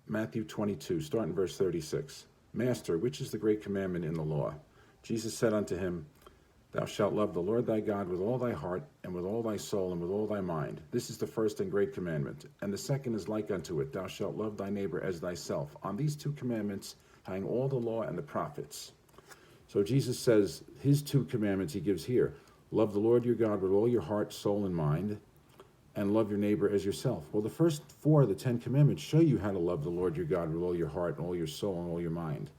Matthew 22, starting verse 36. Master, which is the great commandment in the law? Jesus said unto him, Thou shalt love the Lord thy God with all thy heart, and with all thy soul, and with all thy mind. This is the first and great commandment. And the second is like unto it, Thou shalt love thy neighbor as thyself. On these two commandments hang all the law and the prophets. So Jesus says his two commandments he gives here. Love the Lord your God with all your heart, soul, and mind, and love your neighbor as yourself. Well, the first four of the 10 commandments show you how to love the Lord your God with all your heart and all your soul and all your mind.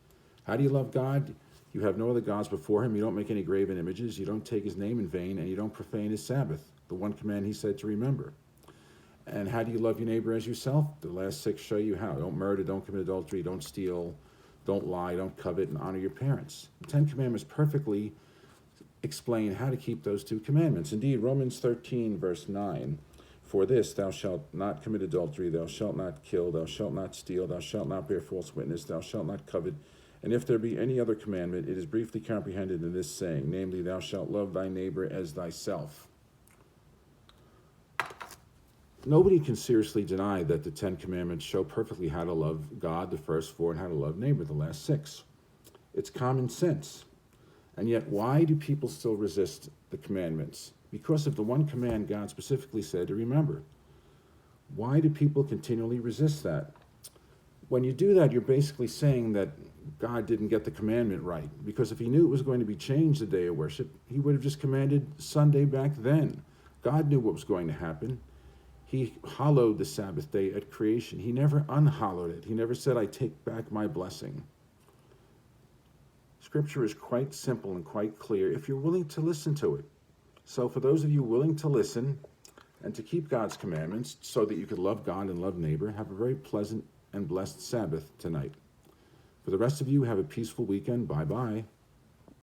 How do you love God? You have no other gods before him. You don't make any graven images. You don't take his name in vain, and you don't profane his Sabbath, the one command he said to remember. And how do you love your neighbor as yourself? The last 6 show you how. Don't murder, don't commit adultery, don't steal, don't lie, don't covet, and honor your parents. The 10 commandments perfectly explain how to keep those 2 commandments. Indeed, Romans 13, verse 9, For this, thou shalt not commit adultery, thou shalt not kill, thou shalt not steal, thou shalt not bear false witness, thou shalt not covet. And if there be any other commandment, it is briefly comprehended in this saying, namely, thou shalt love thy neighbor as thyself. Nobody can seriously deny that the 10 commandments show perfectly how to love God, the first 4, and how to love neighbor, the last 6. It's common sense. And yet, why do people still resist the commandments? Because of the one command God specifically said to remember. Why do people continually resist that? When you do that, you're basically saying that God didn't get the commandment right. Because if he knew it was going to be changed, the day of worship, he would have just commanded Sunday back then. God knew what was going to happen. He hallowed the Sabbath day at creation. He never unhallowed it. He never said, I take back my blessing. Scripture is quite simple and quite clear if you're willing to listen to it. So for those of you willing to listen and to keep God's commandments so that you could love God and love neighbor, have a very pleasant and blessed Sabbath tonight. For the rest of you, have a peaceful weekend. Bye-bye.